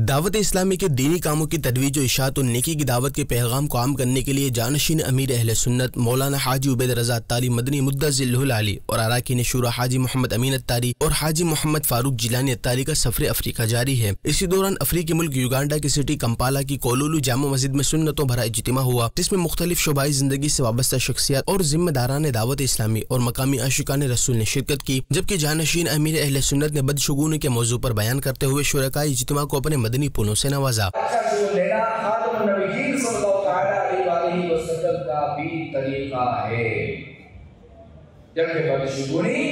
دعوت اسلامی کے دینی کاموں کی ترویج و اشاعت و نیکی کی دعوت کے پیغام کو عام کرنے کے لیے جانشین امیر اہل سنت مولانا حاجی عبید رضا اتاری مدنی مدعا ذلہ العالی اور اراکین شورا حاجی محمد امین اتاری اور حاجی محمد فاروق جیلانی اتاری کا سفر افریقہ جاری ہے۔ اسی دوران افریقی ملک یوگانڈا کی سٹی کمپالا کی کولولو جامع مسجد میں سنتوں بھرا اجتماع ہوا، جس میں مختلف شعبائی زندگی سے وابستہ شخصیات اور ذمہ داران دعوت اسلامی اور مقامی عاشقان رسول نے شرکت کی، جبکہ جانشین امیر اہل سنت نے بدشگونی کے موضوع پر بیان کرتے ہوئے شرکاء اجتماع کو اپنے مدنی پھولوں سے نوازا۔ لینا خاتم النبیین صلی اللہ علیہ وسلم کا بھی طریقہ ہے، جبکہ بدشگونی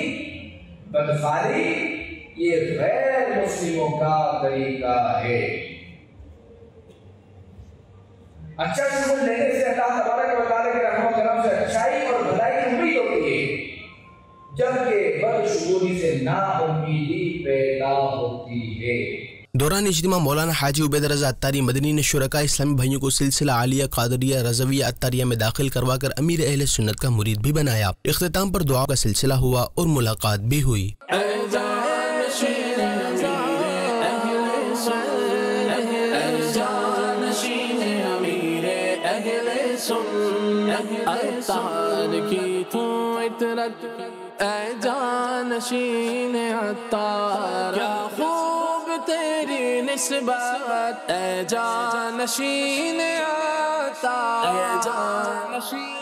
بدخاری یہ غیر مسلموں کا طریقہ ہے۔ اچھا شگون لینے سے اللہ تبارک و تعالیٰ کے رحمت و کرم سے اچھائی اور بھلائی کی امید ہوتی ہے، جبکہ بدشگونی سے نا امیدی پیدا ہوتی ہے۔ دوران اجتماع مولانا حاجی عبید رضا اتاری مدنی نے شرکاء اسلامی بھائیوں کو سلسلہ عالیہ قادریہ رضویہ اتاریہ میں داخل کروا کر امیر اہل سنت کا مرید بھی بنایا۔ اختتام پر دعا کا سلسلہ ہوا اور ملاقات بھی ہوئی۔ اے جانشین عطار کیا خوب تیری نسبت، اے جانشین عطار اے جانشین